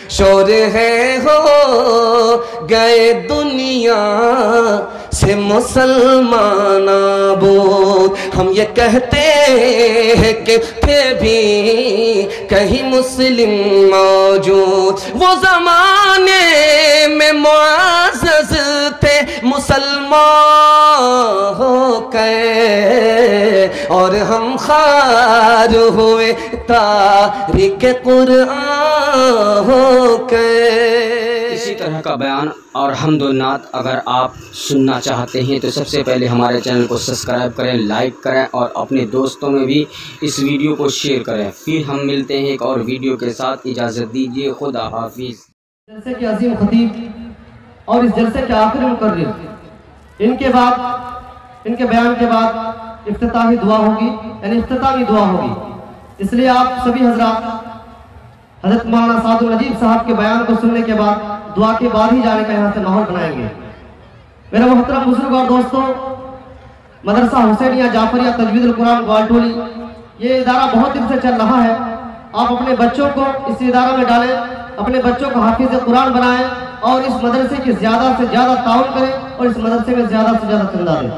شور ہے ہو گئے دنیا سے مسلمان آبود. ہم یہ کہتے ہیں کہ تھے بھی کہیں مسلم موجود. وہ زمانے میں معزز تھے مسلمان ہو گئے اور ہم خار ہوئے تاریک قرآن ہو گئے. اسی طرح کا بیان اور حمد و نعت اگر آپ سننا چاہتے ہیں تو سب سے پہلے ہمارے چینل کو سبسکرائب کریں، لائک کریں اور اپنے دوستوں میں بھی اس ویڈیو کو شیئر کریں. پھر ہم ملتے ہیں ایک اور ویڈیو کے ساتھ. اجازت دیجیے. خدا حافظ. جلسے کے عظیم خطیب اور اس جلسے کے آخری مقرر، ان کے بیان کے بعد افتتاحی دعا ہوگی، یعنی اختتامی دعا ہوگی. اس لیے آپ سبھی حضرات حضرت مولانا سعد النجیب صاحب کے بیان کو سننے کے بعد دعا کے بعد ہی جانے کا یہاں سے ماحول بنائیں گے. میرے محترم بزرگ اور دوستوں، مدرسہ حسینیہ جعفریہ تجوید القرآن گوالٹولی یہ ادارہ بہت دن سے چل رہا ہے. آپ اپنے بچوں کو اس ادارہ میں ڈالیں، اپنے بچوں کو حافظ قرآن بنائیں اور اس مدرسے کی زیادہ سے زیادہ تعاون کریں اور اس مدرسے میں زیادہ سے زیادہ چندہ دیں.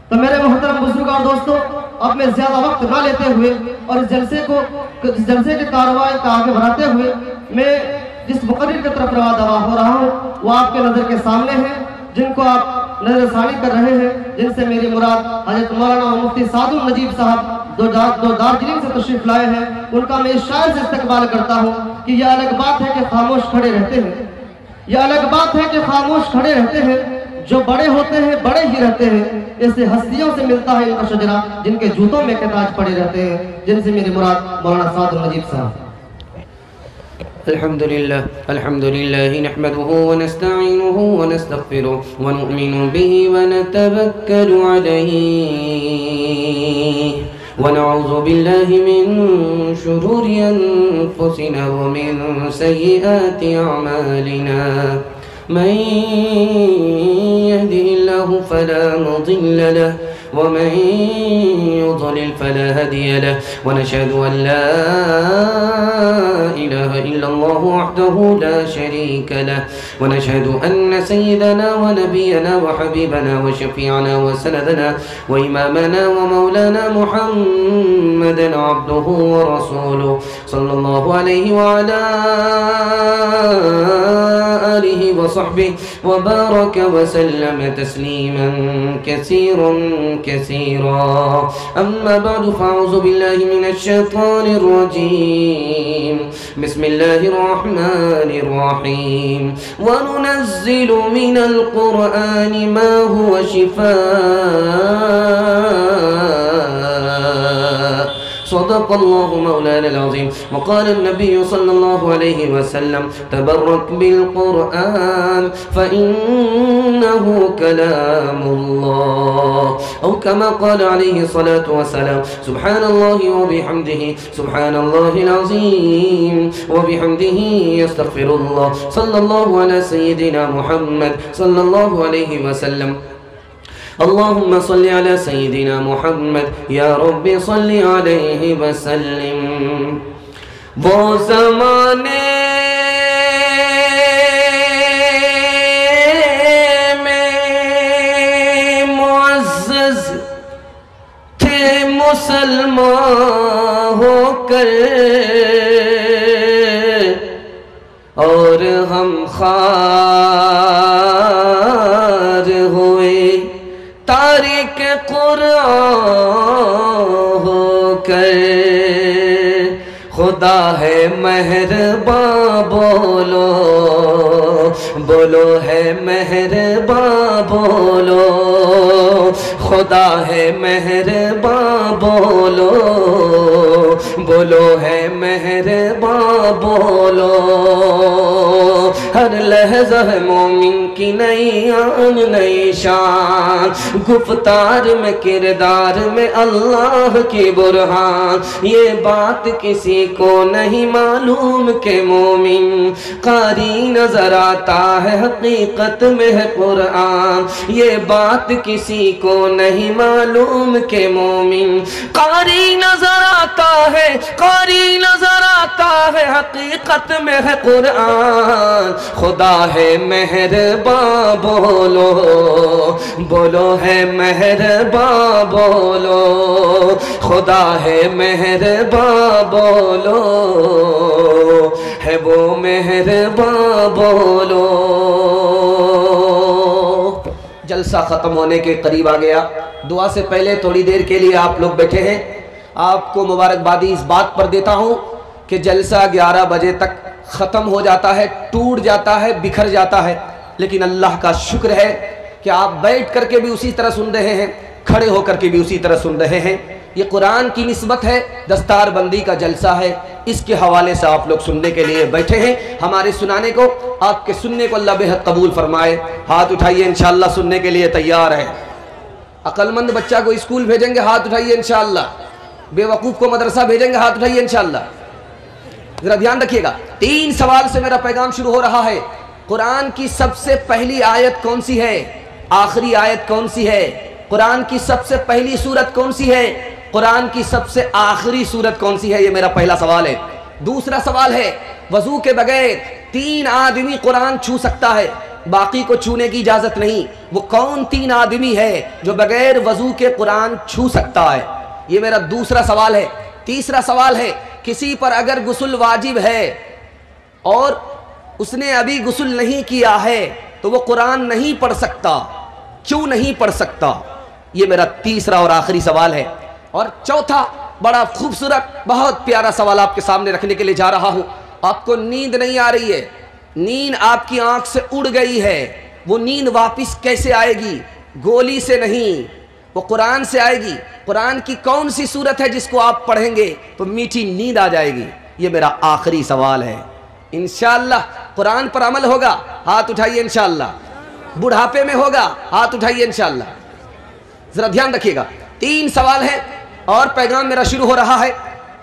تو میرے محترم بزرگ اور دوستوں، اب میں زیادہ وقت نہ لیتے ہوئے اور اس جلسے کے کارروائی کا آگے بڑھاتے ہوئے میں جس مقرر کی طرف روا ہو رہا ہوں وہ آپ کے نظر کے سامنے ہیں، جن کو آپ نظر ثانی کر رہے ہیں، جن سے میری مراد حضرت مولانا مفتی سعد النجیب صاحب جو دارجلنگ سے تشریف لائے ہیں. ان کا میں اس شاعر سے استقبال کرتا ہوں کہ یہ الگ بات ہے کہ خاموش کھڑے رہتے ہیں، یہ الگ بات ہے کہ خاموش کھڑے رہتے ہیں. جو بڑے ہوتے ہیں بڑے ہی رہتے ہیں. ایسے ہستیوں سے ملتا ہے ان کا شجرہ جن کے جوتوں میں تاج پڑے رہتے ہیں، جن سے میری مراد مولانا سعد النجیب صاحب. الحمد لله نحمده ونستعينه ونستغفره ونؤمن به ونتوكل عليه ونعوذ بالله من شرور أنفسنا ومن سيئات أعمالنا. من يهده الله فلا مضل له ومن يضلل فلا هادي له. ونشهد أن لا إله إلا الله وحده لا شريك له. ونشهد أن سيدنا ونبينا وحبيبنا وشفيعنا وسندنا وإمامنا ومولانا محمدا عبده ورسوله صلى الله عليه وعلى آله وصحبه وبارك وسلم تسليما كثيرا كثيرا. أما بعد فأعوذ بالله من الشيطان الرجيم. بسم الله الرحمن الرحيم. وننزل من القرآن ما هو شفاء. صدق الله مولانا العظيم. وقال النبي صلى الله عليه وسلم تبرك بالقرآن فإنه كلام الله، أو كما قال عليه الصلاة والسلام سبحان الله وبحمده سبحان الله العظيم وبحمده يستغفر الله. صلى الله على سيدنا محمد صلى الله عليه وسلم. اللهم صل على سيدنا محمد یا رب صل علیہ وسلم. وہ زمانے میں معزز تھے مسلمان ہو کر اور ہم خار ہوئے تاریک قرآن ہو کر. خدا ہے مہرباں بولو بولو ہے مہرباں بولو. خدا ہے مہرباں بولو بولو ہے مہرباں بولو. ہر لحظہ ہے مومن کی نئی آن نئی شان، گفتار میں کردار میں اللہ کی برہان، یہ بات کسی کو نہیں معلوم کہ مومن قاری نظر آتا ہے حقیقت میں ہے قرآن، یہ بات کسی کو نہیں معلوم کہ مومن قاری نظر آتا ہے، قاری نظر آتا ہے حقیقت میں ہے قرآن، خدا ہے مہرباں بولو بولو ہے مہرباں بولو، خدا ہے مہرباں بولو ہے وہ مہرباں بولو۔ جلسہ ختم ہونے کے قریب آ گیا، دعا سے پہلے تھوڑی دیر کے لیے آپ لوگ بیٹھے ہیں، آپ کو مبارکبادی اس بات پر دیتا ہوں کہ جلسہ 11 بجے تک ختم ہو جاتا ہے، ٹوٹ جاتا ہے، بکھر جاتا ہے، لیکن اللہ کا شکر ہے کہ آپ بیٹھ کر کے بھی اسی طرح سن رہے ہیں، کھڑے ہو کر کے بھی اسی طرح سن رہے ہیں۔ یہ قرآن کی نسبت ہے، دستار بندی کا جلسہ ہے، اس کے حوالے سے آپ لوگ سننے کے لیے بیٹھے ہیں۔ ہمارے سنانے کو، آپ کے سننے کو اللہ بہت قبول فرمائے۔ ہاتھ اٹھائیے، انشاءاللہ سننے کے لیے تیار ہے۔ عقل مند بچہ کو اسکول بھیجیں گے، ہاتھ اٹھائیے انشاءاللہ۔ بے وقوف کو مدرسہ بھیجیں گے، ہاتھ اٹھائیے انشاءاللہ۔ ذرا دھیان رکھیے گا، 3 سوال سے میرا پیغام شروع ہو رہا ہے۔ قرآن کی سب سے پہلی آیت کون سی ہے؟ آخری آیت کون سی ہے؟ قرآن کی سب سے پہلی سورت کون سی ہے؟ قرآن کی سب سے آخری سورت کون سی ہے؟ یہ میرا پہلا سوال ہے۔ دوسرا سوال ہے، وضو کے بغیر 3 آدمی قرآن چھو سکتا ہے، باقی کو چھونے کی اجازت نہیں، وہ کون 3 آدمی ہے جو بغیر وضو کے قرآن چھو سکتا ہے؟ یہ میرا دوسرا سوال ہے۔ تیسرا سوال ہے، کسی پر اگر غسل واجب ہے اور اس نے ابھی غسل نہیں کیا ہے تو وہ قرآن نہیں پڑھ سکتا، کیوں نہیں پڑھ سکتا؟ یہ میرا تیسرا اور آخری سوال ہے۔ اور چوتھا بڑا خوبصورت بہت پیارا سوال آپ کے سامنے رکھنے کے لیے جا رہا ہوں۔ آپ کو نیند نہیں آ رہی ہے، نیند آپ کی آنکھ سے اڑ گئی ہے، وہ نیند واپس کیسے آئے گی؟ گولی سے نہیں، وہ قرآن سے آئے گی۔ قرآن کی کون سی سورت ہے جس کو آپ پڑھیں گے تو میٹھی نیند آ جائے گی؟ یہ میرا آخری سوال ہے۔ انشاءاللہ قرآن پر عمل ہوگا، ہاتھ اٹھائیے انشاءاللہ۔ بڑھاپے میں ہوگا، ہاتھ اٹھائیے انشاءاللہ۔ ذرا دھیان رکھیے گا، 3 سوال ہیں اور پیغام میرا شروع ہو رہا ہے۔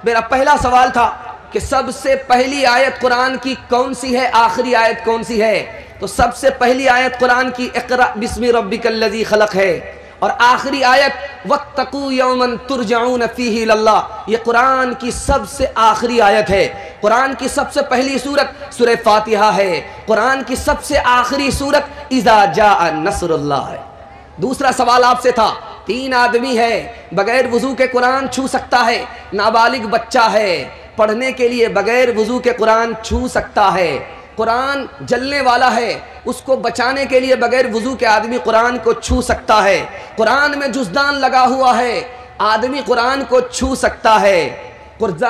میرا پہلا سوال تھا کہ سب سے پہلی آیت قرآن کی کون سی ہے، آخری آیت کون سی ہے؟ تو سب سے پہلی آیت قرآن کی اقرأ بسم ربک الذی خلق ہے، اور آخری آیت واتقوا یوما ترجعون فیہ الی اللہ، یہ قرآن کی سب سے آخری آیت ہے۔ قرآن کی سب سے پہلی سورت سورہ فاتحہ ہے، قرآن کی سب سے آخری سورت اذا جاء نصر اللہ ہے۔ دوسرا سوال آپ سے تھا، 3 آدمی ہے، بغیر وضو کے قرآن چھو سکتا ہے، نابالغ بچہ ہے، پڑھنے کے لیے بغیر وضو کے قرآن چھو سکتا ہے، قرآن جلنے والا ہے، اس کو بچانے کے لیے بغیر وضو کے آدمی قرآن کو چھو سکتا ہے، قرآن میں جزدان لگا ہوا ہے، آدمی قرآن کو چھو سکتا ہے،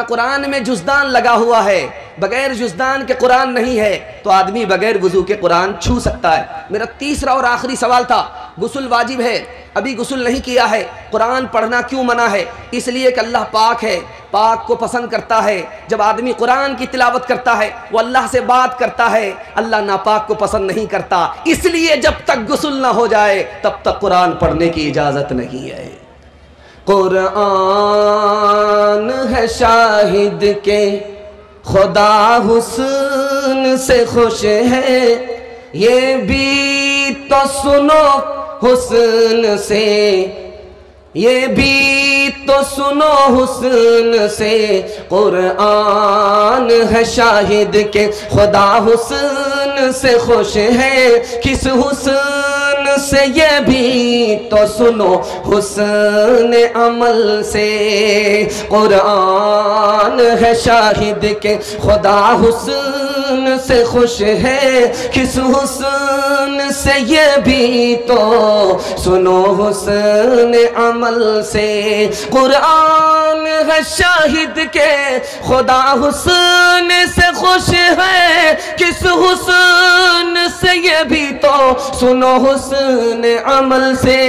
قرآن میں جزدان لگا ہوا ہے، بغیر جزدان کے قرآن نہیں ہے تو آدمی بغیر وضو کے قرآن چھو سکتا ہے۔ میرا تیسرا اور آخری سوال تھا، غسل واجب ہے، ابھی غسل نہیں کیا ہے، قرآن پڑھنا کیوں منع ہے؟ اس لیے کہ اللہ پاک ہے، پاک کو پسند کرتا ہے۔ جب آدمی قرآن کی تلاوت کرتا ہے وہ اللہ سے بات کرتا ہے، اللہ ناپاک کو پسند نہیں کرتا، اس لیے جب تک غسل نہ ہو جائے تب تک قرآن پڑھنے کی اجازت نہیں ہے۔ قرآن ہے شاہد کے خدا حسن سے خوش ہے، یہ بھی تو سنو حسن سے، یہ بھی تو سنو حسن سے، قرآن ہے شاہد کے خدا حسن سے خوش ہے، کس حسن سے یہ بھی تو سنو حسن عمل سے، قرآن ہے شاہد کے خدا حسن سے خوش ہے، کس حسن سے یہ بھی تو سنو حسن عمل سے، قرآن ہے شاہد کے خدا حسن سے خوش ہے، کس حسن سے یہ بھی تو سنو حسن عمل سے،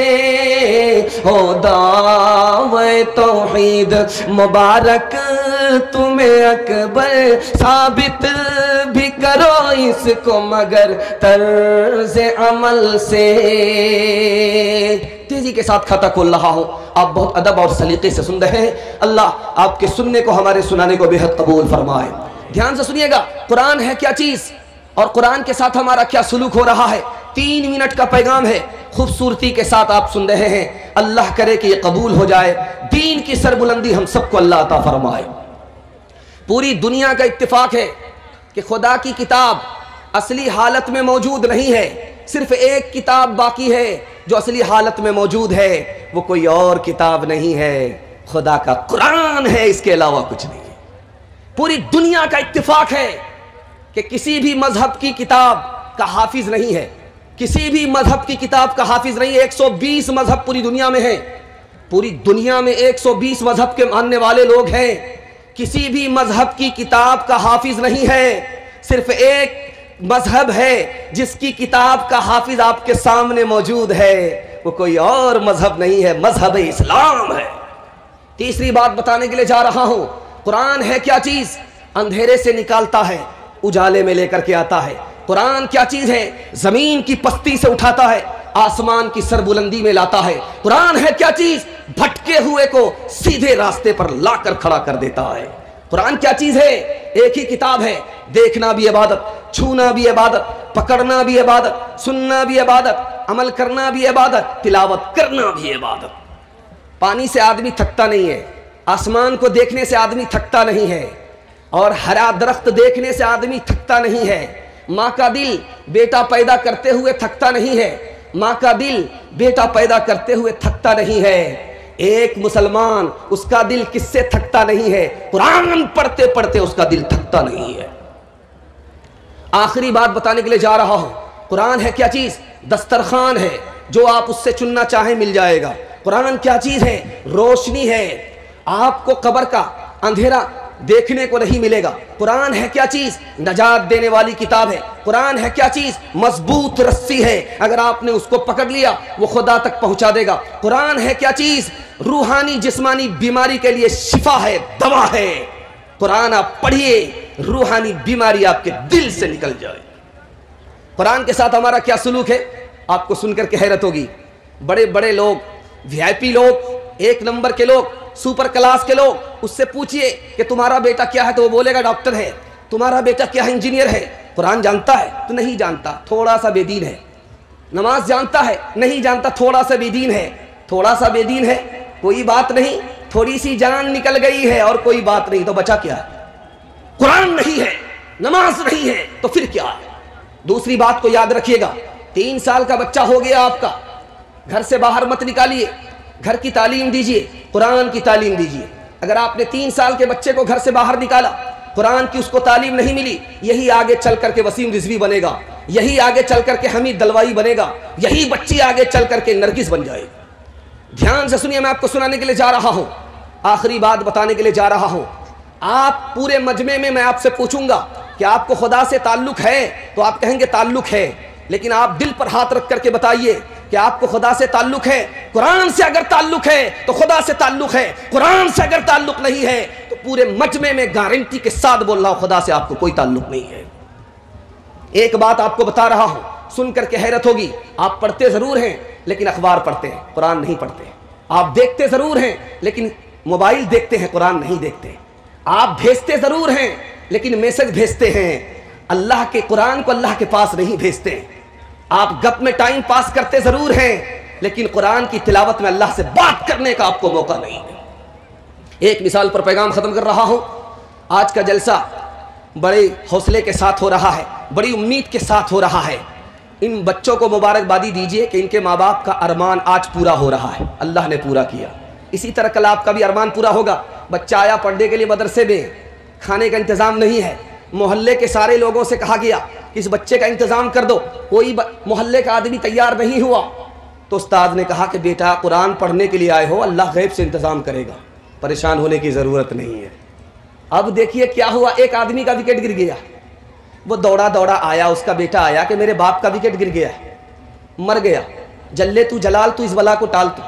ہو دعوی توحید مبارک تمہیں اکبر ثابت بھی کرو اس کو مگر طرز عمل سے. تیزی کے ساتھ کھاتا کھول رہا ہوں, آپ بہت ادب اور سلیقے سے سن رہے ہیں. اللہ آپ کے سننے کو ہمارے سنانے کو بے حد قبول فرمائے. دھیان سے سنیے گا, قرآن ہے کیا چیز اور قرآن کے ساتھ ہمارا کیا سلوک ہو رہا ہے. 3 منٹ کا پیغام ہے, خوبصورتی کے ساتھ آپ سن رہے ہیں. اللہ کرے کہ یہ قبول ہو جائے. دین کی سربلندی ہم سب کو اللہ عطا فرمائے. پوری دنیا کا اتفاق ہے کہ خدا کی کتاب اصلی حالت میں موجود نہیں ہے. صرف ایک کتاب باقی ہے جو اصلی حالت میں موجود ہے, وہ کوئی اور کتاب نہیں ہے, خدا کا قرآن ہے, اس کے علاوہ کچھ نہیں ہے. پوری دنیا کا اتفاق ہے کہ کسی بھی مذہب کی کتاب کا حافظ نہیں ہے, کسی بھی مذہب کی کتاب کا حافظ نہیں ہے. 120 مذہب پوری دنیا میں ہیں, پوری دنیا میں 120 مذہب کے ماننے والے لوگ ہیں. کسی بھی مذہب کی کتاب کا حافظ نہیں ہے. صرف ایک مذہب ہے جس کی کتاب کا حافظ آپ کے سامنے موجود ہے, وہ کوئی اور مذہب نہیں ہے, مذہب اسلام ہے. تیسری بات بتانے کے لیے جا رہا ہوں, قرآن ہے کیا چیز؟ اندھیرے سے نکالتا ہے, اجالے میں لے کر کے آتا ہے. قرآن کیا چیز ہے؟ زمین کی پستی سے اٹھاتا ہے, آسمان کی سربلندی میں لاتا ہے. قرآن ہے کیا چیز؟ بھٹکے ہوئے کو سیدھے راستے پر لا کر کھڑا کر دیتا ہے. قرآن کیا چیز ہے؟ ایک ہی کتاب ہے, دیکھنا بھی عبادت, چھونا بھی عبادت, پکڑنا بھی عبادت, سننا بھی عبادت, عمل کرنا بھی عبادت, تلاوت کرنا بھی عبادت. پانی سے آدمی تھکتا نہیں ہے, آسمان کو دیکھنے سے آدمی تھکتا نہیں ہے, اور ہرا درخت دیکھنے سے آدمی تھکتا نہیں ہے. ماں کا دل بیٹا پیدا کرتے ہوئے تھکتا نہیں ہے, ماں کا دل بیٹا پیدا کرتے ہوئے تھکتا نہیں ہے. ایک مسلمان اس کا دل کس سے تھکتا نہیں ہے؟ قرآن پڑھتے پڑھتے اس کا دل تھکتا نہیں ہے. آخری بات بتانے کے لیے جا رہا ہوں, قرآن ہے کیا چیز؟ دسترخوان ہے, جو آپ اس سے چننا چاہیں مل جائے گا. قرآن کیا چیز ہے؟ روشنی ہے, آپ کو قبر کا اندھیرا دیکھنے کو نہیں ملے گا. قرآن ہے کیا چیز؟ نجات دینے والی کتاب ہے. قرآن ہے کیا چیز؟ مضبوط رسی ہے, اگر آپ نے اس کو پکڑ لیا وہ خدا تک پہنچا دے گا. قرآن ہے کیا چیز؟ روحانی جسمانی بیماری کے لیے شفا ہے, دوا ہے. قرآن آپ پڑھیے, روحانی بیماری آپ کے دل سے نکل جائے. قرآن کے ساتھ ہمارا کیا سلوک ہے آپ کو سن کر کے حیرت ہوگی. بڑے بڑے لوگ, وی آئی پی لوگ, 1 نمبر کے لوگ, سپر کلاس کے لوگ, اس سے پوچھئے کہ تمہارا بیٹا کیا ہے تو وہ بولے گا ڈاکٹر ہے. تمہارا بیٹا کیا ہے؟ انجینئر ہے. قرآن جانتا ہے تو نہیں جانتا, تھوڑا سا بے دین ہے. نماز جانتا ہے, نہیں جانتا, تھوڑا سا بے دین ہے. تھوڑا سا بے دین ہے, کوئی بات نہیں, تھوڑی سی جان نکل گئی ہے اور کوئی بات نہیں, تو بچا کیا ہے؟ قرآن نہیں ہے, نماز نہیں ہے, تو پھر کیا ہے؟ دوسری بات کو یاد رکھیے گا, 3 سال کا بچہ ہو گیا آپ کا, گھر سے باہر مت نکالیے, گھر کی تعلیم دیجئے, قرآن کی تعلیم دیجئے. اگر آپ نے 3 سال کے بچے کو گھر سے باہر نکالا, قرآن کی اس کو تعلیم نہیں ملی, یہی آگے چل کر کے وسیم رضوی بنے گا, یہی آگے چل کر کے حمید دلوائی بنے گا, یہی بچی آگے چل کر کے نرگس بن جائے. دھیان سے سنیے, میں آپ کو سنانے کے لیے جا رہا ہوں, آخری بات بتانے کے لیے جا رہا ہوں. آپ پورے مجمع میں آپ سے پوچھوں گا کہ آپ کو خدا سے تعلق ہے, تو آپ کہیں گے تعلق ہے, لیکن آپ دل پر ہاتھ رکھ کر کے بتائیے کہ آپ کو خدا سے تعلق ہے. قرآن سے اگر تعلق ہے تو خدا سے تعلق ہے, قرآن سے اگر تعلق نہیں ہے تو پورے مجمع میں گارنٹی کے ساتھ بول رہا ہوں, خدا سے آپ کو کوئی تعلق نہیں ہے. ایک بات آپ کو بتا رہا ہوں, سن کر کے حیرت ہوگی. آپ پڑھتے ضرور ہیں لیکن اخبار پڑھتے ہیں, قرآن نہیں پڑھتے. آپ دیکھتے ضرور ہیں لیکن موبائل دیکھتے ہیں, قرآن نہیں دیکھتے. آپ بھیجتے ضرور ہیں لیکن میسج بھیجتے ہیں, اللہ کے قرآن کو اللہ کے پاس نہیں بھیجتے. آپ گپ میں ٹائم پاس کرتے ضرور ہیں لیکن قرآن کی تلاوت میں اللہ سے بات کرنے کا آپ کو موقع نہیں ہے. ایک مثال پر پیغام ختم کر رہا ہوں. آج کا جلسہ بڑے حوصلے کے ساتھ ہو رہا ہے, بڑی امید کے ساتھ ہو رہا ہے. ان بچوں کو مبارکبادی دیجئے کہ ان کے ماں باپ کا ارمان آج پورا ہو رہا ہے, اللہ نے پورا کیا. اسی طرح کل آپ کا بھی ارمان پورا ہوگا. بچہ آیا پڑھنے کے لیے مدرسے میں, کھانے کا انتظام نہیں ہے, محلے کے سارے لوگوں سے کہا گیا کہ اس بچے کا انتظام کر دو, کوئی محلے کا آدمی تیار نہیں ہوا. تو استاد نے کہا کہ بیٹا قرآن پڑھنے کے لیے آئے ہو, اللہ غیب سے انتظام کرے گا, پریشان ہونے کی ضرورت نہیں ہے. اب دیکھیے کیا ہوا, ایک آدمی کا وکٹ گر گیا. وہ دوڑا دوڑا آیا, اس کا بیٹا آیا کہ میرے باپ کا وکٹ گر گیا ہے, مر گیا. جلے تو جلال تو اس بلا کو ٹال, تو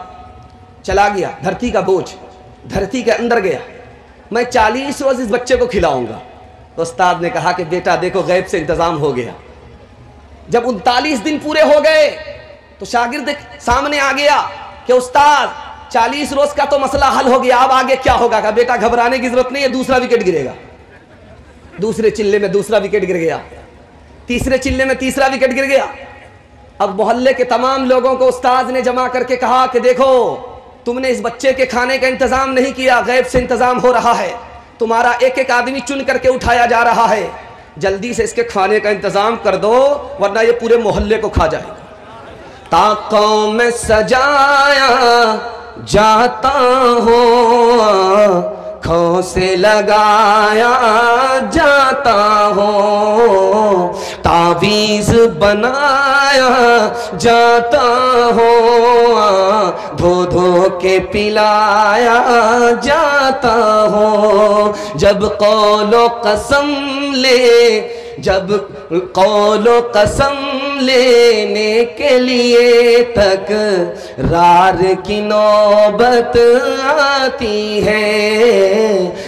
چلا گیا. دھرتی کا بوجھ دھرتی کے اندر گیا. میں 40 روز اس بچے کو کھلاؤں گا. تو استاد نے کہا کہ بیٹا دیکھو غیب سے انتظام ہو گیا۔ جب 39 دن پورے ہو گئے تو شاگرد سامنے آ گیا کہ استاد 40 روز کا تو مسئلہ حل ہو گیا، اب آگے کیا ہوگا؟ کہا بیٹا گھبرانے کی ضرورت نہیں ہے، دوسرا وکٹ گرے گا۔ دوسرے چلے میں دوسرا وکٹ گر گیا، تیسرے چلے میں تیسرا وکٹ گر گیا۔ اب محلے کے تمام لوگوں کو استاد نے جمع کر کے کہا کہ دیکھو تم نے اس بچے کے کھانے کا انتظام نہیں کیا، غیب سے انتظام ہو رہا ہے، تمہارا ایک ایک آدمی چن کر کے اٹھایا جا رہا ہے، جلدی سے اس کے کھانے کا انتظام کر دو ورنہ یہ پورے محلے کو کھا جائے گا۔ طاقوں میں سجایا جاتا ہوں، آنکھوں سے لگایا جاتا ہوں، تعویذ بنایا جاتا ہوں، دھو دھو کے پلایا جاتا ہوں، جب قول و قسم جب قول و قسم لینے کے لیے تکرار کی نوبت آتی ہے،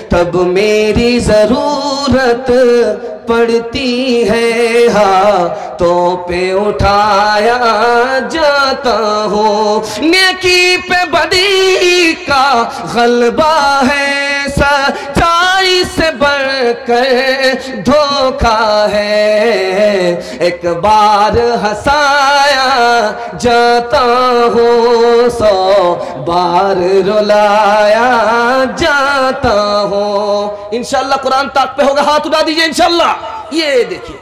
تب میری ضرورت پڑتی ہے، ہاتھوں پہ اٹھایا جاتا ہوں، نیکی پہ بدی کا غلبہ ہے، سچائی سے بڑھ کر دھوکا ہے، ایک بار ہنسایا جاتا ہوں، 100 بار رلایا جاتا ہوں۔ انشاءاللہ قرآن طاق پہ ہوگا، ہاتھ اٹھا دیجئے انشاءاللہ۔ یہ دیکھیے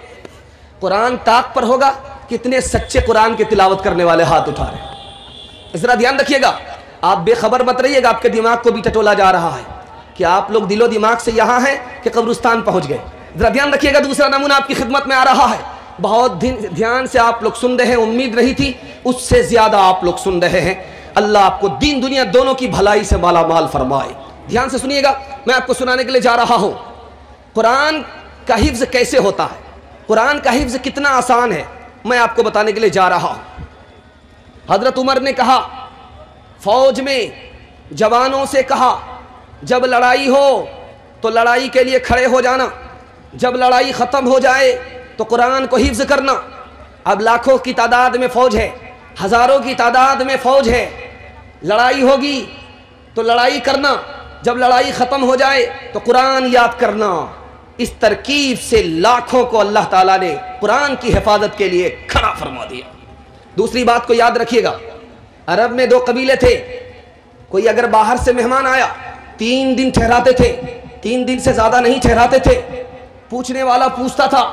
قرآن طاق پر ہوگا، کتنے سچے قرآن کی تلاوت کرنے والے ہاتھ اٹھا رہے ہیں۔ ذرا دھیان رکھیے گا، آپ بے خبر مت رہیے گا، آپ کے دماغ کو بھی ٹٹولا جا رہا ہے کہ آپ لوگ دل و دماغ سے یہاں ہیں کہ قبرستان پہنچ گئے۔ ذرا دھیان رکھیے گا، دوسرا نمونہ آپ کی خدمت میں آ رہا ہے، بہت دھیان سے آپ لوگ سن رہے ہیں، امید رہی تھی اس سے زیادہ آپ لوگ سن رہے ہیں۔ اللہ آپ کو دین دنیا دونوں کی بھلائی سے مالا مال فرمائے۔ دھیان سے سنیے گا، میں آپ کو سنانے کے لیے جا رہا ہوں قرآن کا حفظ کیسے ہوتا ہے، قرآن کا حفظ کتنا آسان ہے، میں آپ کو بتانے کے لیے جا رہا ہوں۔ حضرت عمر نے کہا، فوج میں جوانوں سے کہا جب لڑائی ہو تو لڑائی کے لیے کھڑے ہو جانا، جب لڑائی ختم ہو جائے تو قرآن کو حفظ کرنا۔ اب لاکھوں کی تعداد میں فوج ہے، ہزاروں کی تعداد میں فوج ہے، لڑائی ہوگی تو لڑائی کرنا، جب لڑائی ختم ہو جائے تو قرآن یاد کرنا۔ اس ترکیب سے لاکھوں کو اللہ تعالیٰ نے قرآن کی حفاظت کے لیے کھڑا فرما دیا۔ دوسری بات کو یاد رکھیے گا، عرب میں 2 قبیلے تھے، کوئی اگر باہر سے مہمان آیا 3 دن ٹھہراتے تھے، 3 دن سے زیادہ نہیں ٹھہراتے تھے۔ پوچھنے والا پوچھتا تھا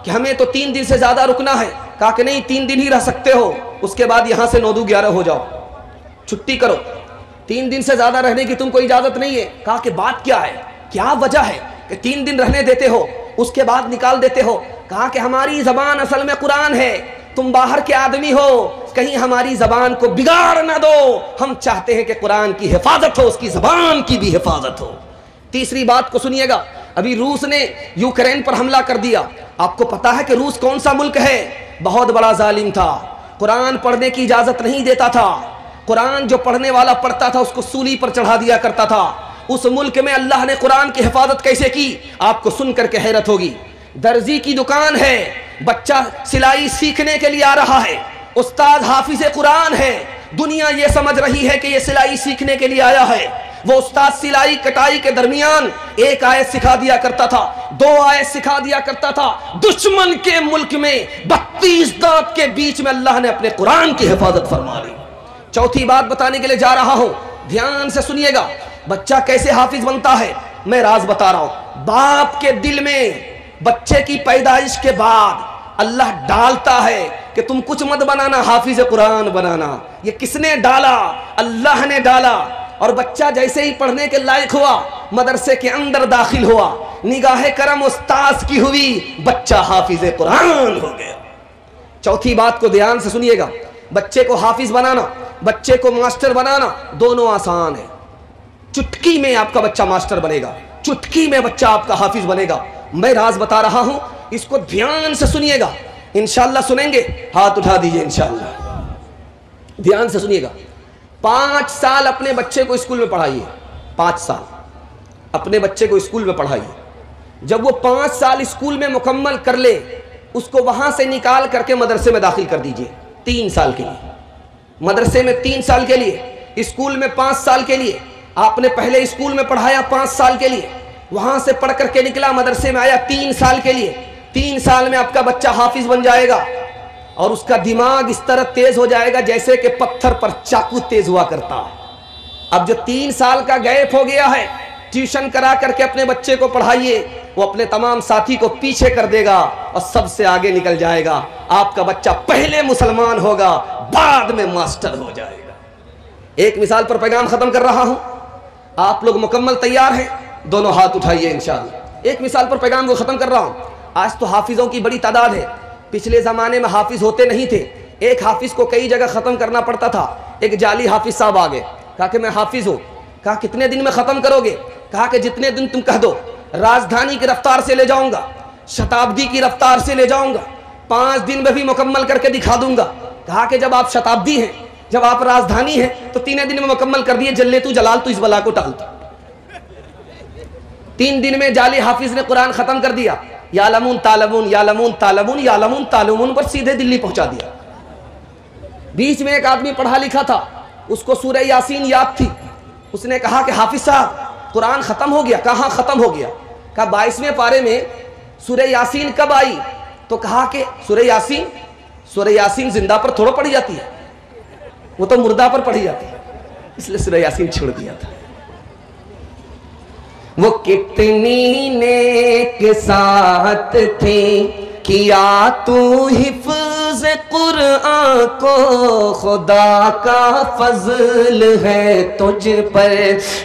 کہ ہمیں تو 3 دن سے زیادہ رکنا ہے، کہا کہ نہیں 3 دن ہی رہ سکتے ہو، اس کے بعد یہاں سے 9 دو 11 ہو جاؤ، چھٹی کرو، 3 دن سے زیادہ رہنے کی تم کو اجازت نہیں ہے۔ کہا کہ بات کیا ہے، کیا وجہ ہے کہ 3 دن رہنے دیتے ہو اس کے بعد نکال دیتے ہو؟ کہا کہ ہماری زبان اصل میں قرآن ہے، تم باہر کے آدمی ہو، کہیں ہماری زبان کو بگاڑ نہ دو، ہم چاہتے ہیں کہ قرآن کی حفاظت ہو، اس کی زبان کی بھی حفاظت ہو۔ تیسری بات کو سنیے گا، ابھی روس نے یوکرین پر حملہ کر دیا، آپ کو پتا ہے کہ روس کون سا ملک ہے؟ بہت بڑا ظالم تھا، قرآن پڑھنے کی اجازت نہیں دیتا تھا، قرآن جو پڑھنے والا پڑھتا تھا اس کو سولی پر چڑھا دیا کرتا تھا۔ اس ملک میں اللہ نے قرآن کی حفاظت کیسے کی، آپ کو سن کر کے حیرت ہوگی۔ درزی کی دکان ہے، بچہ سلائی سیکھنے کے لیے آ رہا ہے، استاد حافظ قرآن ہے، دنیا یہ سمجھ رہی ہے کہ یہ سلائی سیکھنے کے لیے آیا ہے، وہ استاد سلائی کٹائی کے درمیان 1 آیت سکھا دیا کرتا تھا، 2 آیت سکھا دیا کرتا تھا۔ دشمن کے ملک میں 32 دانت کے بیچ میں اللہ نے اپنے قرآن کی حفاظت فرما لی۔ چوتھی بات بتانے کے لیے جا رہا ہوں، دھیان سے سنیے گا، بچہ کیسے حافظ بنتا ہے، میں راز بتا رہا ہوں۔ باپ کے دل میں بچے کی پیدائش کے بعد اللہ ڈالتا ہے کہ تم کچھ مت بنانا، حافظ قرآن بنانا۔ یہ کس نے ڈالا؟ اللہ نے ڈالا۔ اور بچہ جیسے ہی پڑھنے کے لائق ہوا، مدرسے کے اندر داخل ہوا، نگاہ کرم استاذ کی ہوئی، بچہ حافظ قرآن ہو گیا۔ چوتھی بات کو دھیان سے سنیے گا، بچے کو حافظ بنانا، بچے کو ماسٹر بنانا دونوں آسان ہے۔ چٹکی میں آپ کا بچہ ماسٹر بنے گا، چٹکی میں بچہ آپ کا حافظ بنے گا۔ میں راز بتا رہا ہوں، اس کو دھیان سے سنیے گا، انشاءاللہ سنیں گے، ہاتھ اٹھا دیجئے انشاءاللہ۔ دھیان سے سنیے گا، 5 سال اپنے بچے کو اسکول میں پڑھائیے، 5 سال اپنے بچے کو اسکول میں پڑھائیے، جب وہ 5 سال اسکول میں مکمل کر لے اس کو وہاں سے نکال کر کے مدرسے میں داخل کر دیجئے 3 سال کے لیے. مدرسے میں 3 سال کے لیے, اسکول میں 5 سال کے لیے. آپ نے پہلے اسکول میں پڑھایا 5 سال کے لیے, وہاں سے پڑھ کر کے نکلا, مدرسے میں آیا 3 سال کے لیے. 3 سال میں آپ کا بچہ حافظ بن جائے گا اور اس کا دماغ اس طرح تیز ہو جائے گا جیسے کہ پتھر پر چاقو تیز ہوا کرتا ہے. اب جو 3 سال کا گیپ ہو گیا ہے, ٹیوشن کرا کر کے اپنے بچے کو پڑھائیے, وہ اپنے تمام ساتھی کو پیچھے کر دے گا اور سب سے آگے نکل جائے گا. آپ کا بچہ پہلے مسلمان ہوگا, بعد میں ماسٹر ہو جائے گا. ایک مثال پر پیغام ختم کر رہا ہوں. آپ لوگ مکمل تیار ہیں؟ دونوں ہاتھ اٹھائیے انشاءاللہ. ایک مثال پر پیغام کو ختم کر رہا ہوں. آج تو حافظوں کی بڑی تعداد ہے. پچھلے زمانے میں حافظ ہوتے نہیں تھے, ایک حافظ کو کئی جگہ ختم کرنا پڑتا تھا. ایک جعلی حافظ صاحب آ گئے, کہا کہ میں حافظ ہوں. کہا کتنے دن میں ختم کرو گے؟ کہا کہ جتنے دن تم کہہ دو. راجدھانی کی رفتار سے لے جاؤں گا, شتابدی کی رفتار سے لے جاؤں گا, 5 دن میں بھی مکمل کر کے دکھا دوں گا. کہا کہ جب آپ شتابدی ہیں, جب آپ راجدھانی ہیں تو 3 دن میں مکمل کر دیے. جلے تو جلال تو اس بلا کو ٹال. 3 دن میں جعلی حافظ نے قرآن ختم کر دیا. یعلمون تعلمون یعلمون تعلمون یعلمون تعلمون پر سیدھے دلی پہنچا دیا. بیچ میں ایک آدمی پڑھا لکھا تھا, اس کو سورہ یاسین یاد تھی. اس نے کہا کہ حافظ صاحب قرآن ختم ہو گیا. کہاں ختم ہو گیا؟ کہا 22ویں پارے میں سورہ یاسین کب آئی؟ تو کہا کہ سورہ یاسین زندہ پر تھوڑا پڑھی جاتی ہے, وہ تو مردہ پر پڑھی جاتی ہے, اس لیے سورہ یاسین چھوڑ دیا تھا. وہ کتنی نیک ساتھ تھی, کیا تو حفظ قرآن کو, خدا کا فضل ہے تجھ پر,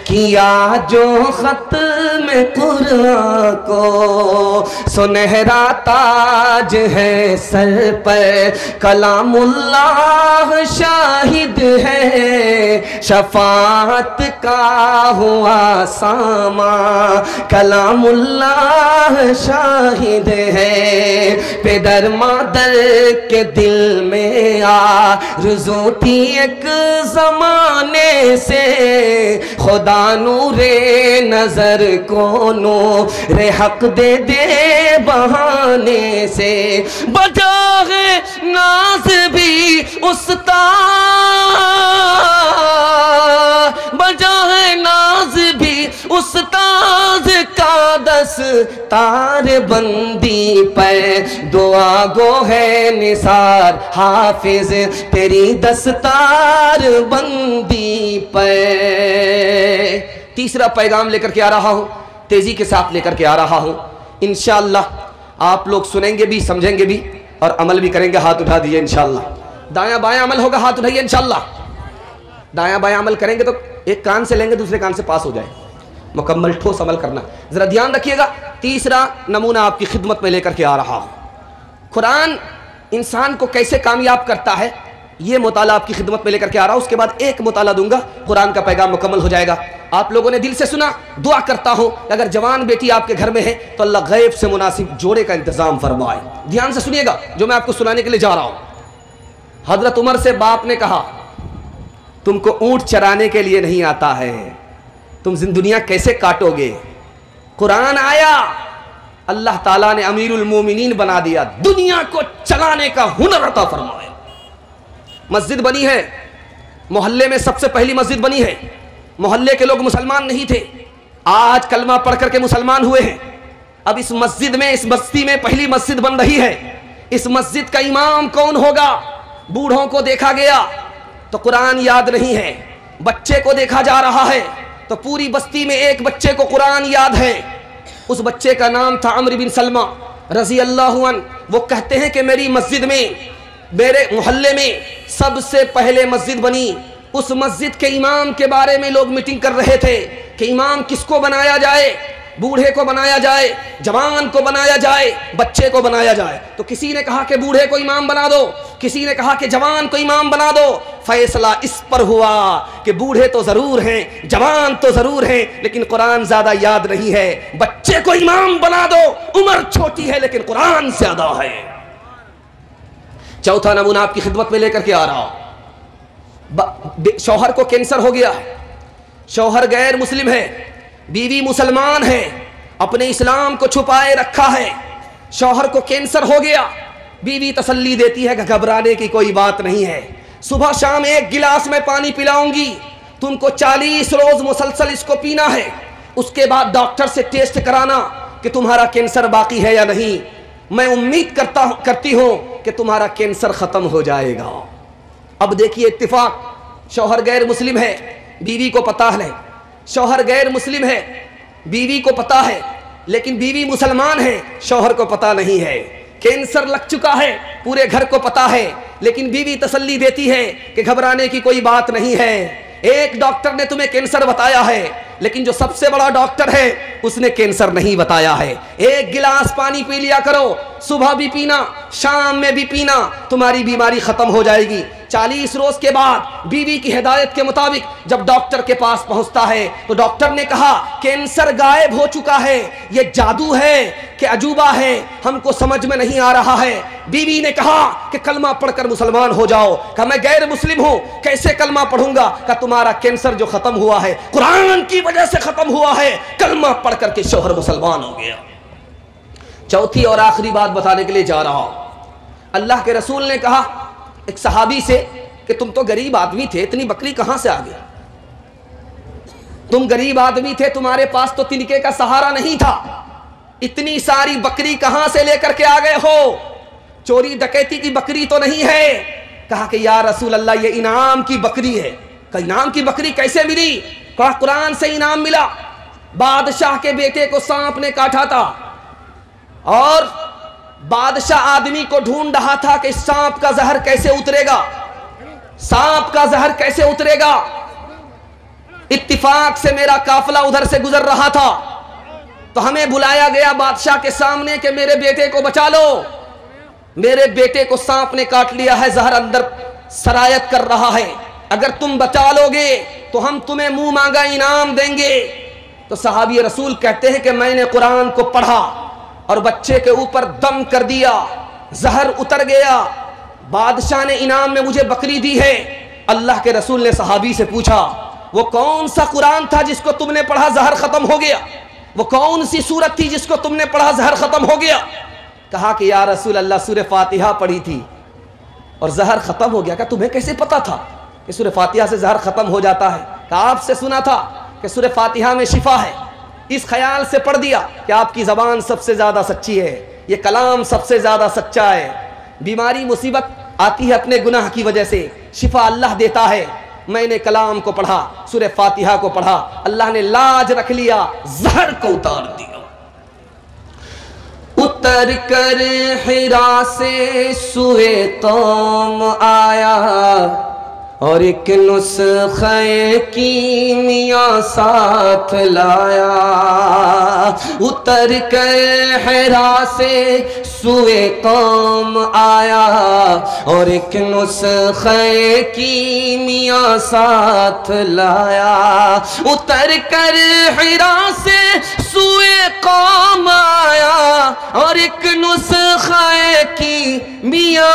کیا جو ختم قرآن کو, سنہرا تاج ہے سر پر, کلام اللہ شاہد ہے, شفاعت کا ہوا ساما, کلام اللہ شاہد ہے. پدر مادر کے دل میں آرزو تھی ایک زمانے سے, خدا نور نظر کو نور حق دے دے بہانے سے. بجا ہے ناز بھی استاد, بجا ہے ناز بھی استاد کا دستار بندی پر, دعا گو ہے نثار حافظ تیری دستار بندی پر. تیسرا پیغام لے کر کے آ رہا ہوں, تیزی کے ساتھ لے کر کے آ رہا ہوں. انشاءاللہ آپ لوگ سنیں گے بھی, سمجھیں گے بھی اور عمل بھی کریں گے. ہاتھ اٹھا دیجئے انشاءاللہ. دایاں بایاں عمل ہوگا, ہاتھ اٹھائیے انشاءاللہ. دایاں بایاں عمل کریں گے تو ایک کان سے لیں گے دوسرے کان سے پاس ہو جائے. مکمل ٹھوس عمل کرنا. ذرا دھیان رکھیے گا. تیسرا نمونہ آپ کی خدمت میں لے کر کے آ رہا ہوں. قرآن انسان کو کیسے کامیاب کرتا ہے یہ مطالعہ آپ کی خدمت میں لے کر کے آ رہا ہوں. اس کے بعد ایک مطالعہ دوں گا, قرآن کا پیغام مکمل ہو جائے گا. آپ لوگوں نے دل سے سنا, دعا کرتا ہوں کہ اگر جوان بیٹی آپ کے گھر میں ہے تو اللہ غیب سے مناسب جوڑے کا انتظام فرمائے. دھیان سے سنیے گا جو میں آپ کو سنانے کے لیے جا رہا ہوں. حضرت عمر سے باپ نے کہا, تم کو اونٹ چرانے کے لیے نہیں آتا ہے, تم دنیا کیسے کاٹو گے؟ قرآن آیا, اللہ تعالیٰ نے امیر المومنین بنا دیا, دنیا کو چلانے کا ہنر عطا فرمایا. مسجد بنی ہے, محلے میں سب سے پہلی مسجد بنی ہے. محلے کے لوگ مسلمان نہیں تھے, آج کلمہ پڑھ کر کے مسلمان ہوئے ہیں. اب اس مسجد میں, اس بستی میں پہلی مسجد بن رہی ہے. اس مسجد کا امام کون ہوگا؟ بوڑھوں کو دیکھا گیا تو قرآن یاد نہیں ہے, بچے کو دیکھا جا رہا ہے تو پوری بستی میں ایک بچے کو قرآن یاد ہے. اس بچے کا نام تھا عمرو بن سلمہ رضی اللہ عنہ. وہ کہتے ہیں کہ میری مسجد میں, میرے محلے میں سب سے پہلے مسجد بنی. اس مسجد کے امام کے بارے میں لوگ میٹنگ کر رہے تھے کہ امام کس کو بنایا جائے, بوڑھے کو بنایا جائے, جوان کو بنایا جائے, بچے کو بنایا جائے. تو کسی نے کہا کہ بوڑھے کو امام بنا دو, کسی نے کہا کہ جوان کو امام بنا دو. فیصلہ اس پر ہوا کہ بوڑھے تو ضرور ہیں, جوان تو ضرور ہیں, لیکن قرآن زیادہ یاد نہیں ہے. بچے کو امام بنا دو, عمر چھوٹی ہے لیکن قرآن زیادہ ہے. چوتھا نمونہ آپ کی خدمت میں لے کر کے آ رہا ہوں. شوہر کو کینسر ہو گیا, شوہر غیر مسلم ہے, بیوی مسلمان ہے, اپنے اسلام کو چھپائے رکھا ہے. شوہر کو کینسر ہو گیا, بیوی تسلی دیتی ہے کہ گھبرانے کی کوئی بات نہیں ہے, صبح شام 1 گلاس میں پانی پلاؤں گی, تم کو 40 روز مسلسل اس کو پینا ہے, اس کے بعد ڈاکٹر سے ٹیسٹ کرانا کہ تمہارا کینسر باقی ہے یا نہیں, میں امید کرتی ہوں کہ تمہارا کینسر ختم ہو جائے گا. اب دیکھیے اتفاق, شوہر غیر مسلم ہے, بیوی کو پتہ ہے, شوہر غیر مسلم ہے, بیوی کو پتہ ہے, لیکن بیوی مسلمان ہے, شوہر کو پتہ نہیں ہے. کینسر لگ چکا ہے, پورے گھر کو پتہ ہے, لیکن بیوی تسلی دیتی ہے کہ گھبرانے کی کوئی بات نہیں ہے. ایک ڈاکٹر نے تمہیں کینسر بتایا ہے, لیکن جو سب سے بڑا ڈاکٹر ہے اس نے کینسر نہیں بتایا ہے. 1 گلاس پانی پی لیا کرو, صبح بھی پینا, شام میں بھی پینا, تمہاری بیماری ختم ہو جائے گی. 40 روز کے بعد بیوی کی ہدایت کے مطابق جب ڈاکٹر کے پاس پہنچتا ہے تو ڈاکٹر نے کہا کینسر غائب ہو چکا ہے, یہ جادو ہے کہ عجوبہ ہے, ہم کو سمجھ میں نہیں آ رہا ہے. بیوی نے کہا کہ کلمہ پڑھ کر مسلمان ہو جاؤ. کہا میں غیر مسلم ہوں, کیسے کلمہ پڑھوں گا؟ کہا تمہارا کینسر جو ختم ہوا ہے قرآن کی وجہ سے ختم ہوا ہے, کلمہ پڑھ کر کے شوہر مسلمان ہو گیا. چوتھی اور آخری بات بتانے کے لیے جا رہا ہوں. اللہ کے رسول نے کہا ایک صحابی سے کہ تم تو غریب آدمی تھے, اتنی بکری کہاں سے آ گئی؟ تم غریب آدمی تھے, تمہارے پاس تو تنکے کا سہارا نہیں تھا, اتنی ساری بکری کہاں سے لے کر کے آ گئے ہو؟ چوری ڈکیتی کی بکری تو نہیں ہے. کہا کہ یا رسول اللہ یہ انعام کی بکری ہے. کہا انعام کی بکری کیسے ملی؟ کہا قرآن سے انعام ملا. بادشاہ کے بیٹے کو سانپ نے کاٹا تھا اور بادشاہ آدمی کو ڈھونڈ رہا تھا کہ سانپ کا زہر کیسے اترے گا, سانپ کا زہر کیسے اترے گا. اتفاق سے میرا قافلہ ادھر سے گزر رہا تھا تو ہمیں بلایا گیا بادشاہ کے سامنے کہ میرے بیٹے کو بچا لو, میرے بیٹے کو سانپ نے کاٹ لیا ہے, زہر اندر سرایت کر رہا ہے, اگر تم بچا لو گے تو ہم تمہیں منہ مانگا انعام دیں گے. تو صحابی رسول کہتے ہیں کہ میں نے قرآن کو پڑھا اور بچے کے اوپر دم کر دیا, زہر اتر گیا, بادشاہ نے انعام میں مجھے بکری دی ہے. اللہ کے رسول نے صحابی سے پوچھا وہ کون سا قرآن تھا جس کو تم نے پڑھا زہر ختم ہو گیا؟ وہ کون سی سورت تھی جس کو تم نے پڑھا زہر ختم ہو گیا؟ کہا کہ یا رسول اللہ سورہ فاتحہ پڑھی تھی اور زہر ختم ہو گیا. کہا تمہیں کیسے پتا تھا کہ سورہ فاتحہ سے زہر ختم ہو جاتا ہے؟ کہا آپ سے سنا تھا کہ سورہ فاتحہ میں شفا ہے, اس خیال سے پڑھ دیا کہ آپ کی زبان سب سے زیادہ سچی ہے, یہ کلام سب سے زیادہ سچا ہے. بیماری مصیبت آتی ہے اپنے گناہ کی وجہ سے, شفا اللہ دیتا ہے. میں نے کلام کو پڑھا, سورہ فاتحہ کو پڑھا, اللہ نے لاج رکھ لیا, زہر کو اتار دیا. اتر کر حرا سے سوئے قوم آیا اور ایک نسخے کیمیا ساتھ لایا. اتر کر حرا سے سوئے قوم آیا اور ایک نسخے کیمیا ساتھ لایا. اتر کر حرا سے سوئے قوم آیا اور ایک نسخے کیمیا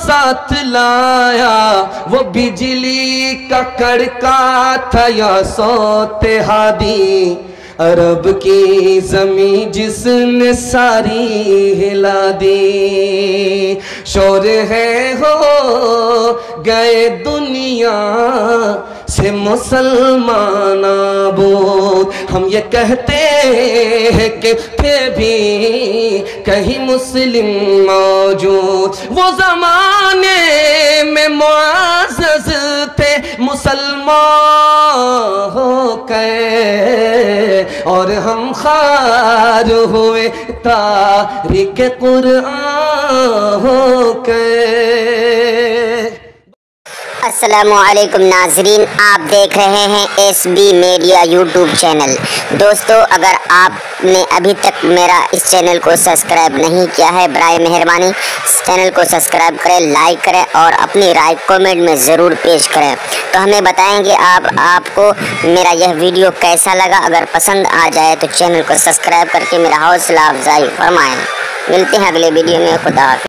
ساتھ لایا. وہ بجلی کا کڑکا تھا یا صوت ہادی, عرب کی زمین جس نے ساری ہلا دی. شور ہے ہو گئے دنیا سے مسلمان آبود, ہم یہ کہتے ہیں کہ پھر بھی کہیں مسلم موجود. وہ زمانے میں معزز تھے مسلمان ہو کے اور ہم خار ہوئے تاریک قرآن ہو کے. السلام علیکم ناظرین، آپ دیکھ رہے ہیں S B media YouTube channel. دوستو اگر آپ نے ابھی تک میرا اس چینل کو سبسکرائب نہیں کیا ہے، برائے مہربانی اس چینل کو سبسکرائب کریں، لائک کریں اور اپنی رائے کامنٹ میں ضرور پیش کریں. تو ہمیں بتائیں گے آپ کو میرا یہ ویڈیو کیسا لگا. اگر پسند آ جائے تو چینل کو سبسکرائب کر کے میرا حوصلہ افزائی فرمائیں. ملتے ہیں اگلے ویڈیو میں. خدا حافظ.